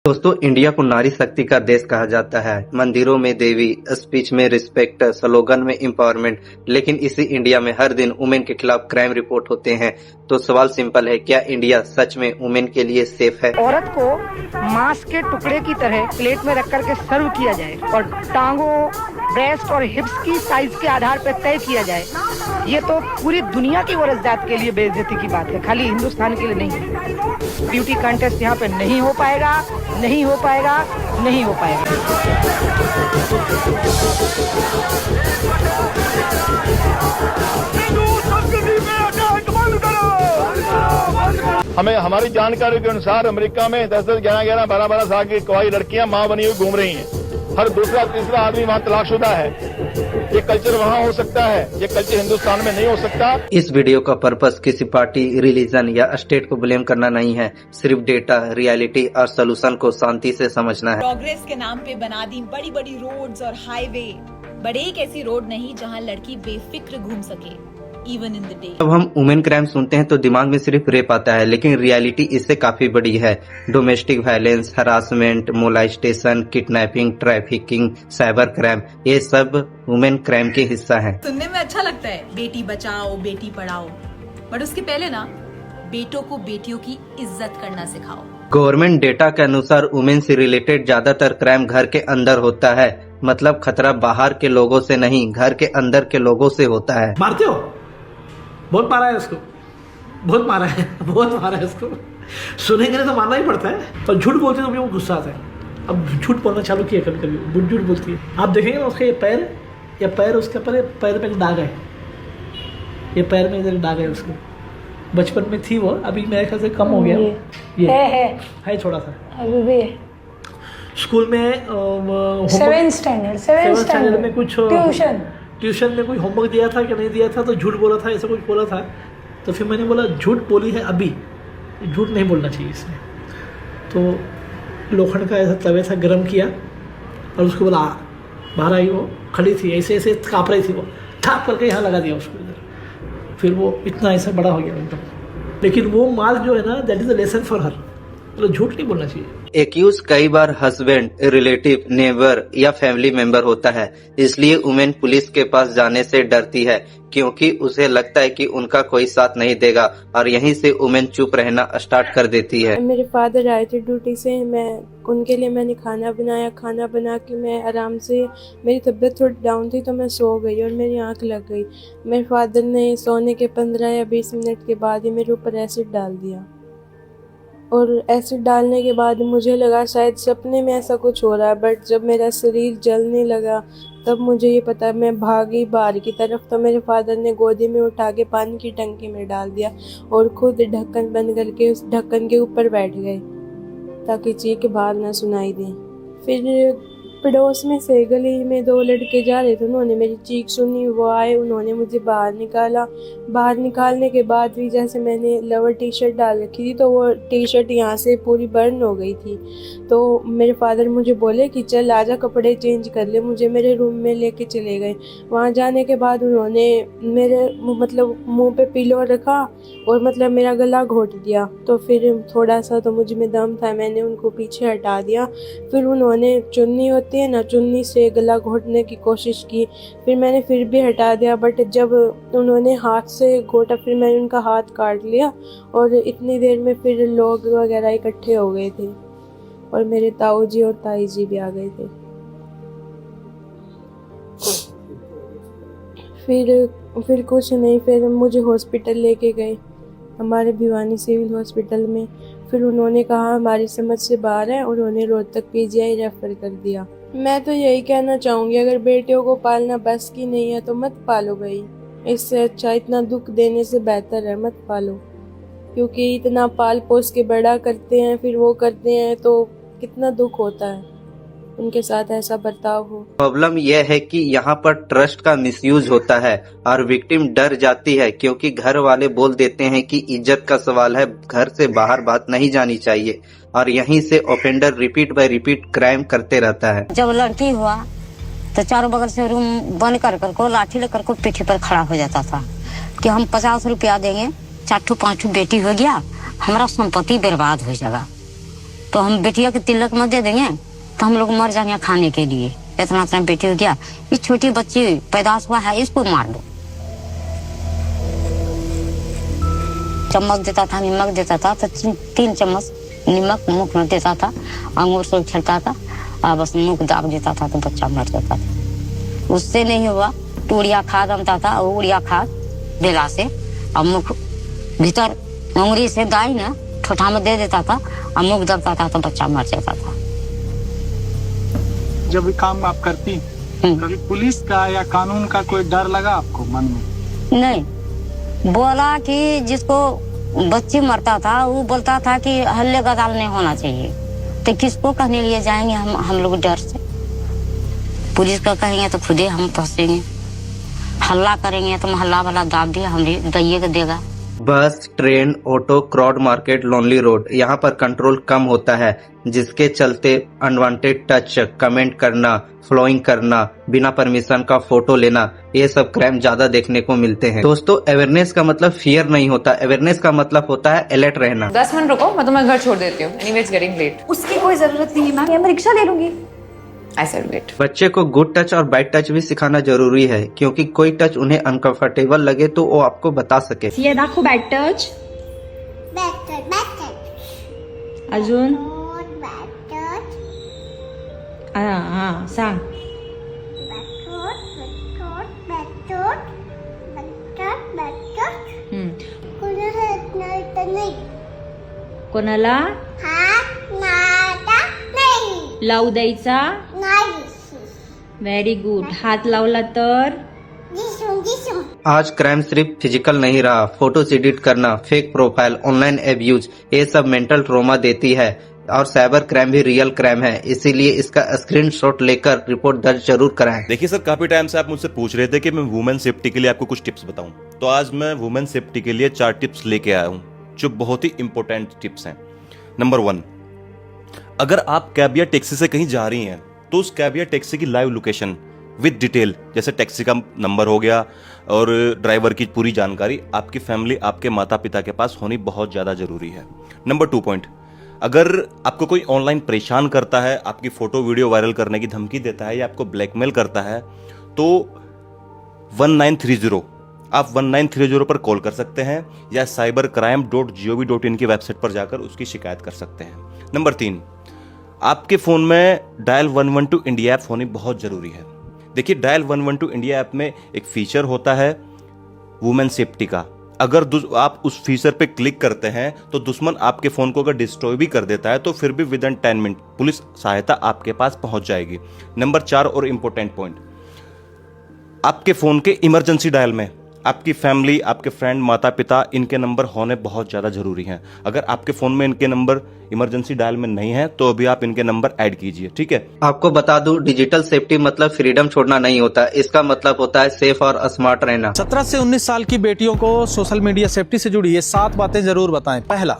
दोस्तों, इंडिया को नारी शक्ति का देश कहा जाता है। मंदिरों में देवी, स्पीच में रिस्पेक्ट, स्लोगन में एम्पावरमेंट। लेकिन इसी इंडिया में हर दिन वुमेन के खिलाफ क्राइम रिपोर्ट होते हैं। तो सवाल सिंपल है, क्या इंडिया सच में वुमेन के लिए सेफ है? औरत को मांस के टुकड़े की तरह प्लेट में रख करके सर्व किया जाए और टांगों, ब्रेस्ट और हिप्स की साइज के आधार पर तय किया जाए, ये तो पूरी दुनिया की औरत के लिए बेइज्जती की बात है, खाली हिंदुस्तान के लिए नहीं। ब्यूटी कंटेस्ट यहाँ पे नहीं हो पाएगा, नहीं हो पाएगा, नहीं हो पाएगा। हमें हमारी जानकारी के अनुसार अमेरिका में 10-10, 11-11, 12-12 साल की कवाई लड़कियां मां बनी हुई घूम रही हैं। हर दूसरा तीसरा आदमी वहां तलाकशुदा है। ये कल्चर वहां हो सकता है, ये कल्चर हिंदुस्तान में नहीं हो सकता। इस वीडियो का पर्पस किसी पार्टी, रिलीजन या स्टेट को ब्लेम करना नहीं है। सिर्फ डेटा, रियलिटी और सोल्यूशन को शांति से समझना है। प्रोग्रेस के नाम पे बना दी बड़ी बड़ी रोड्स और हाईवे, बट एक ऐसी रोड नहीं जहां लड़की बेफिक्र घूम सके, इवन इन द डे। जब हम वुमेन क्राइम सुनते हैं तो दिमाग में सिर्फ रेप आता है, लेकिन रियलिटी इससे काफी बड़ी है। Domestic violence, harassment, molestation, kidnapping, trafficking, cyber crime, ये सब वुमेन क्राइम के हिस्सा है। सुनने में अच्छा लगता है, बेटी बचाओ, बेटी पढ़ाओ, बट उसके पहले ना बेटों को बेटियों की इज्जत करना सिखाओ। गवर्नमेंट डेटा के अनुसार वुमेन से रिलेटेड ज्यादातर क्राइम घर के अंदर होता है। मतलब खतरा बाहर के लोगों से नहीं, घर के अंदर के लोगों से होता है। मारते हो? बहुत मारा है उसको, बहुत मारा है, बहुत मारा है उसको। सुनेंगे नहीं तो मारना ही पड़ता है। और झूठ बोलते तो मुझे वो गुस्सा आता है। अब झूठ बोलना चालू किया, कभी कभी झूठ बोलती है। आप देखेंगे ना उसका ये पैर उसके ऊपर, पैर पे एक दाग है, ये पैर में इधर दाग है उसके। बचपन में थी वो, अभी मेरे ख्याल से कम हो गया। ये है थोड़ा सा अभी भी है। स्कूल में 7th स्टैंडर्ड में कुछ ट्यूशन में कोई होमवर्क दिया था कि नहीं दिया था, तो झूठ बोला था, ऐसा कुछ बोला था। तो फिर मैंने बोला झूठ बोली है, अभी झूठ नहीं बोलना चाहिए इसमें। तो लोखंड का ऐसा तवे था, गर्म किया और उसको बोला, बाहर आई, वो खड़ी थी, ऐसे ऐसे काँप रही थी, वो ठाप करके यहाँ लगा दिया उसको इधर। फिर वो इतना ऐसा बड़ा हो गया एकदम। लेकिन वो माल जो है ना, that is a lesson for her. तो झूठ नहीं बोलना चाहिए। एक्यूज कई बार हस्बैंड, रिलेटिव, नेबर या फैमिली मेंबर होता है। इसलिए वुमेन पुलिस के पास जाने से डरती है, क्योंकि उसे लगता है कि उनका कोई साथ नहीं देगा, और यहीं से वुमेन चुप रहना स्टार्ट कर देती है। मेरे फादर आए थे ड्यूटी से, उनके लिए मैंने खाना बनाया। खाना बना के मैं आराम से, मेरी तबीयत थोड़ी डाउन थी तो मैं सो गई और मेरी आंख लग गई। मेरे फादर ने सोने के 15 या 20 मिनट के बाद ही मेरे ऊपर एसिड डाल दिया। और एसिड डालने के बाद मुझे लगा शायद सपने में ऐसा कुछ हो रहा है, बट जब मेरा शरीर जलने लगा तब मुझे ये पता, मैं भागी बाहर की तरफ। तो मेरे फादर ने गोदी में उठा के पानी की टंकी में डाल दिया और खुद ढक्कन बंद करके उस ढक्कन के ऊपर बैठ गए ताकि चीख बाहर ना सुनाई दे। फिर पड़ोस में से गली में 2 लड़के जा रहे थे, उन्होंने मेरी चीख सुनी, वो आए, उन्होंने मुझे बाहर निकाला। बाहर निकालने के बाद भी जैसे मैंने लोअर टी शर्ट डाल रखी थी तो वो टी शर्ट यहाँ से पूरी बर्न हो गई थी। तो मेरे फादर मुझे बोले कि चल आजा कपड़े चेंज कर ले, मुझे मेरे रूम में लेके चले गए। वहाँ जाने के बाद उन्होंने मेरे मुँह पे पिलो रखा और मेरा गला घोट दिया। तो फिर थोड़ा सा तो मुझ में दम था, मैंने उनको पीछे हटा दिया। फिर उन्होंने चुन्नी होती है ना, चुन्नी से गला घोटने की कोशिश की, फिर मैंने फिर भी हटा दिया। बट जब उन्होंने हाथ से घोटा फिर मैंने उनका हाथ काट लिया और इतनी देर में फिर लोग वगैरह इकट्ठे हो गए थे और मेरे ताऊ जी और ताई जी भी आ गए थे। फिर कुछ नहीं, फिर मुझे हॉस्पिटल लेके गए, हमारे भिवानी सिविल हॉस्पिटल में। फिर उन्होंने कहा हमारी समझ से बाहर है, उन्होंने रोहतक पीजीआई रेफर कर दिया। मैं तो यही कहना चाहूँगी, अगर बेटियों को पालना बस की नहीं है तो मत पालो भाई। इससे अच्छा, इतना दुख देने से बेहतर है मत पालो, क्योंकि इतना पाल पोस के बड़ा करते हैं, फिर वो करते हैं तो कितना दुख होता है उनके साथ ऐसा बर्ताव हो। प्रॉब्लम यह है कि यहाँ पर ट्रस्ट का मिसयूज होता है और विक्टिम डर जाती है, क्योंकि घर वाले बोल देते हैं कि इज्जत का सवाल है, घर से बाहर बात नहीं जानी चाहिए, और यहीं से offender repeat by repeat crime करते रहता है। जब लड़की हुआ तो चारों बगल से रूम बंद कर को लाठी लेकर को पीठी पर खड़ा हो जाता था कि हम 50 रुपया देंगे, 4-5 बेटी हो गया, हमारा संपत्ति बर्बाद हो जाएगा। तो हम बेटिया के तिलक में दे देंगे तो हम लोग मर जाएंगे खाने के लिए। इतना इतना बेटी हो गया, ये छोटी बच्ची पैदाश हुआ है, इसको मार दो। चम्मच देता था, नमक देता था, तो 3 चम्मच नमक मुख में देता था, अंगूर से छलता था और बस मुख दाब देता था तो बच्चा मर जाता था। उससे नहीं हुआ तो उड़िया खाद बनता था, और उड़िया खाद देला से और मुख भीतर उंगली से दाई ना ठोठा में दे देता था और मुख दबता था तो बच्चा मर जाता था। जब भी काम आप करती कभी पुलिस का या कानून का कोई डर लगा आपको मन में? नहीं, बोला कि जिसको बच्ची मरता था वो बोलता था कि हल्ले गदाल नहीं होना चाहिए, तो किसको कहने लिए जाएंगे हम लोग डर से। पुलिस का कहेंगे तो खुदे हम फंसेंगे, हल्ला करेंगे तो मोहल्ला वाला दाब दिया हमने दैये देगा। बस, train, auto, crowd market, lonely road, यहाँ पर कंट्रोल कम होता है, जिसके चलते अनवांटेड टच, कमेंट करना, फ्लोइंग करना, बिना परमिशन का फोटो लेना, ये सब क्राइम ज्यादा देखने को मिलते हैं। दोस्तों, अवेयरनेस का मतलब फियर नहीं होता, अवेयरनेस का मतलब होता है अलर्ट रहना। 10 मिनट रुको, मैं तुम्हें घर छोड़ देती हूँ। Anyway it's getting late. उसकी कोई जरूरत नहीं है मैम, मैं रिक्शा ले लूंगी। I said wait. बच्चे को गुड टच और बैड टच भी सिखाना जरूरी है, क्योंकि कोई टच उन्हें अनकंफर्टेबल लगे तो वो आपको बता सके। ये दाखव बॅड टच, अजून हा सांग। कोणाला लावू द्यायचा? Very good. हात लावला तर? आज क्राइम सिर्फ फिजिकल नहीं रहा, फोटोज एडिट करना, फेक प्रोफाइल, ऑनलाइन एब्यूज, ये सब मेंटल ट्रॉमा देती है। और साइबर क्राइम भी रियल क्राइम है, इसीलिए इसका स्क्रीनशॉट लेकर रिपोर्ट दर्ज जरूर कराएं। देखिए सर, काफी टाइम से आप मुझसे पूछ रहे थे कि मैं वुमेन सेफ्टी के लिए आपको कुछ टिप्स बताऊं, तो आज मैं वुमेन सेफ्टी के लिए 4 टिप्स लेके आया हूं जो बहुत ही इंपॉर्टेंट टिप्स हैं। नंबर 1, अगर आप कैब या टैक्सी से कहीं जा रही हैं तो उस कैब या टैक्सी की लाइव लोकेशन विद डिटेल, जैसे टैक्सी का नंबर हो गया और ड्राइवर की पूरी जानकारी आपकी फैमिली, आपके माता पिता के पास होनी बहुत ज्यादा जरूरी है। नंबर 2 पॉइंट, अगर आपको कोई ऑनलाइन परेशान करता है, आपकी फोटो वीडियो वायरल करने की धमकी देता है या आपको ब्लैकमेल करता है, तो 1930 आप 1930 पर कॉल कर सकते हैं या cybercrime.gov.in की वेबसाइट पर जाकर उसकी शिकायत कर सकते हैं। नंबर 3, आपके फोन में डायल 112 इंडिया ऐप होनी बहुत जरूरी है। देखिए, डायल 112 इंडिया ऐप में एक फीचर होता है वुमेन सेफ्टी का। अगर आप उस फीचर पे क्लिक करते हैं तो दुश्मन आपके फोन को अगर डिस्ट्रॉय भी कर देता है तो फिर भी विद इन 10 मिनट पुलिस सहायता आपके पास पहुंच जाएगी। नंबर 4 और इंपॉर्टेंट पॉइंट, आपके फोन के इमरजेंसी डायल में आपकी फैमिली, आपके फ्रेंड, माता पिता, इनके नंबर होने बहुत ज्यादा जरूरी हैं। अगर आपके फोन में इनके नंबर इमरजेंसी डायल में नहीं है तो अभी आप इनके नंबर ऐड कीजिए, ठीक है। आपको बता दूं, डिजिटल सेफ्टी मतलब फ्रीडम छोड़ना नहीं होता, इसका मतलब होता है सेफ और स्मार्ट रहना। 17 से 19 साल की बेटियों को सोशल मीडिया सेफ्टी से जुड़ी ये 7 बातें जरूर बताएं। पहला,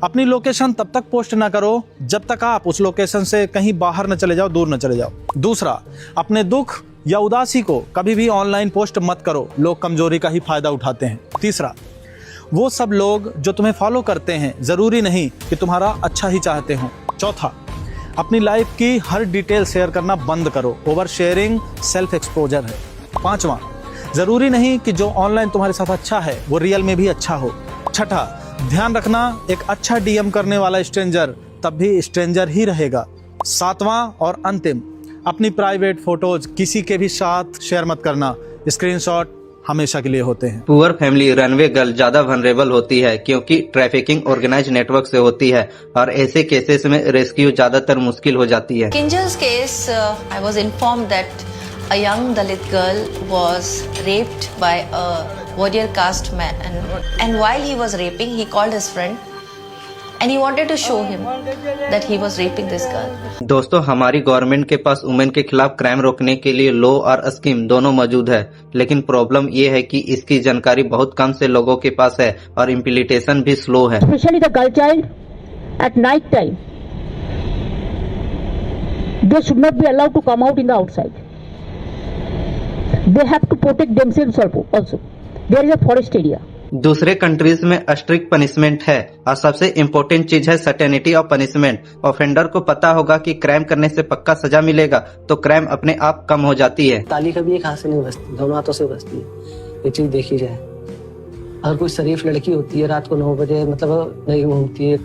अपनी लोकेशन तब तक पोस्ट ना करो जब तक आप उस लोकेशन से कहीं बाहर न चले जाओ, दूर न चले जाओ। दूसरा, अपने दुख या उदासी को कभी भी ऑनलाइन पोस्ट मत करो, लोग कमजोरी का ही फायदा उठाते हैं। तीसरा, वो सब लोग जो तुम्हें फॉलो करते हैं जरूरी नहीं कि तुम्हारा अच्छा ही चाहते हो। चौथा, अपनी लाइफ की हर डिटेल शेयर करना बंद करो, ओवर शेयरिंग सेल्फ एक्सपोजर है। पांचवा, जरूरी नहीं कि जो ऑनलाइन तुम्हारे साथ अच्छा है वो रियल में भी अच्छा हो। छठा, ध्यान रखना, एक अच्छा डीएम करने वाला स्ट्रेंजर तब भी स्ट्रेंजर ही रहेगा। सातवां और अंतिम, अपनी प्राइवेट फोटोज किसी के भी साथ शेयर मत करना, स्क्रीनशॉट हमेशा के लिए होते हैं। पुअर फैमिली रनवे गर्ल ज्यादा वनरेबल होती है क्योंकि ट्रैफिकिंग ऑर्गेनाइज नेटवर्क से होती है और ऐसे केसेस में रेस्क्यू ज्यादातर मुश्किल हो जाती है। Kinjal's case, I was informed that a young Dalit girl was raped by a warrior caste man, and while he was raping, he called his friend and he wanted to show him that he was raping this girl. दोस्तों, हमारी government के पास women के खिलाफ crime रोकने के लिए law और scheme दोनों मौजूद है, लेकिन प्रॉब्लम ये है कि इसकी जानकारी बहुत कम से लोगों के पास है और इम्प्लीमेंटेशन भी स्लो है। Especially the girl child at night time, they should not be allowed to come out in the outside. They have to protect themselves also. There is a forest area. दूसरे countries में strict punishment है और सबसे important चीज है certainty of punishment. Offender को पता होगा कि क्राइम करने से पक्का सजा मिलेगा तो क्राइम अपने आप कम हो जाती है। ताली कभी एक हाथ से नहीं बजती, दोनों हाथों से बजती है। ये चीज देखी जाए, अगर कोई शरीफ लड़की होती है रात को 9 बजे मतलब नहीं घूमती है,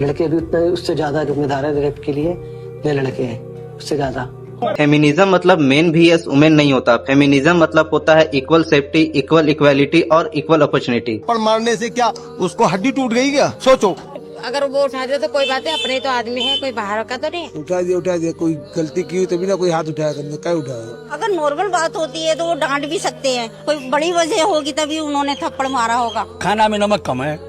लड़के भी उतने उससे ज्यादा जिम्मेदार है रेप के लिए, ये लड़के हैं उससे ज्यादा। फेमिनिज्म मतलब मेन vs वुमेन नहीं होता। फेमिनिज्म मतलब होता है इक्वल सेफ्टी, इक्वल इक्वालिटी और इक्वल अपॉर्चुनिटी। पर मारने से क्या उसको हड्डी टूट गई क्या? सोचो, अगर वो उठा दे तो कोई बात है, अपने तो आदमी है, कोई बाहर का तो नहीं। उठा दिया, कोई गलती की हुई तभी ना कोई हाथ उठाया करने, क्या उठाया? अगर नॉर्मल बात होती है तो वो डांट भी सकते हैं, कोई बड़ी वजह होगी तभी उन्होंने थप्पड़ मारा होगा। खाना में नमक कम है,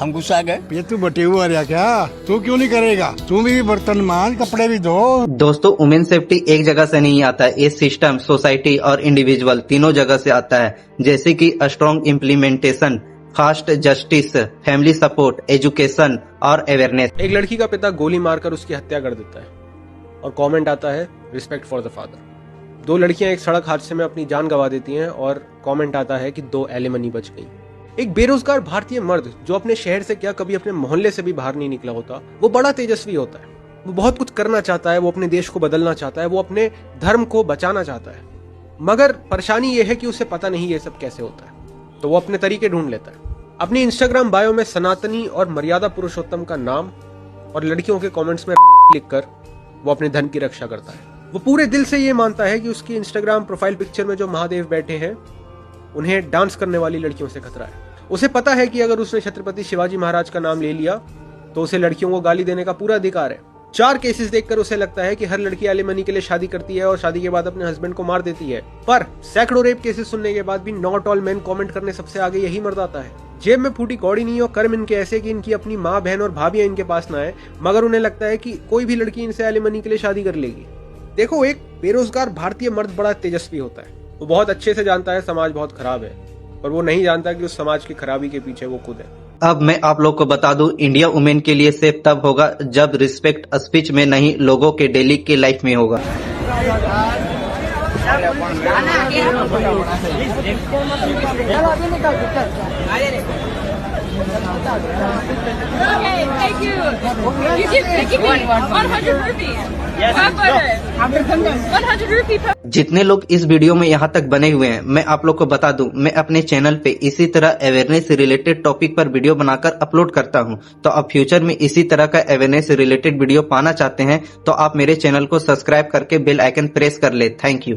हम गुस्सा गए। ये तू बटे हुआ रहा क्या? तू क्यों नहीं करेगा? तू भी बर्तन मान, कपड़े भी धो। दोस्तों, वुमेन सेफ्टी एक जगह से नहीं आता है, ये सिस्टम, सोसाइटी और इंडिविजुअल तीनों जगह से आता है, जैसे कि strong implementation, fast justice, family support, education और अवेयरनेस। एक लड़की का पिता गोली मारकर उसकी हत्या कर देता है और कमेंट आता है रिस्पेक्ट फॉर द फादर। 2 लड़कियां एक सड़क हादसे में अपनी जान गंवा देती हैं और कमेंट आता है कि 2 एलिमनी बच गई। एक बेरोजगार भारतीय मर्द जो अपने शहर से क्या कभी अपने मोहल्ले से भी बाहर नहीं निकला होता, वो बड़ा तेजस्वी होता है। वो बहुत कुछ करना चाहता है, वो अपने देश को बदलना चाहता है, वो अपने धर्म को बचाना चाहता है, मगर परेशानी ये है कि उसे पता नहीं ये सब कैसे होता है, तो वो अपने तरीके ढूंढ लेता है। अपनी इंस्टाग्राम बायो में सनातनी और मर्यादा पुरुषोत्तम का नाम और लड़कियों के कमेंट्स में लिखकर वो अपने धन की रक्षा करता है। वो पूरे दिल से ये मानता है कि उसकी इंस्टाग्राम प्रोफाइल पिक्चर में जो महादेव बैठे हैं उन्हें डांस करने वाली लड़कियों से खतरा है। उसे पता है कि अगर उसने छत्रपति शिवाजी महाराज का नाम ले लिया तो उसे लड़कियों को गाली देने का पूरा अधिकार है। 4 केसेस देखकर उसे लगता है कि हर लड़की एलिमनी के लिए शादी करती है और शादी के बाद अपने हस्बैंड को मार देती है, पर सैकड़ों रेप केसेस सुनने के बाद भी नॉट ऑल मेन कमेंट करने सबसे आगे यही मर्द आता है। जेब में फूटी कौड़ी नहीं और कर्म इनके ऐसे कि इनकी अपनी माँ, बहन और भाभियां इनके पास ना आए, मगर उन्हें लगता है कि कोई भी लड़की इनसे एलिमनी के लिए शादी कर लेगी। देखो, एक बेरोजगार भारतीय मर्द बड़ा तेजस्वी होता है। वो बहुत अच्छे से जानता है समाज बहुत खराब है, और वो नहीं जानता कि उस समाज की खराबी के पीछे वो खुद है। अब मैं आप लोग को बता दूं, इंडिया वुमेन के लिए सेफ तब होगा जब रिस्पेक्ट स्पीच में नहीं, लोगों के डेली की लाइफ में होगा। जितने लोग इस वीडियो में यहाँ तक बने हुए हैं, मैं आप लोग को बता दूं, मैं अपने चैनल पे इसी तरह अवेयरनेस रिलेटेड टॉपिक पर वीडियो बनाकर अपलोड करता हूं। तो आप फ्यूचर में इसी तरह का अवेयरनेस रिलेटेड वीडियो पाना चाहते हैं तो आप मेरे चैनल को सब्सक्राइब करके बेल आइकन प्रेस कर ले। Thank you.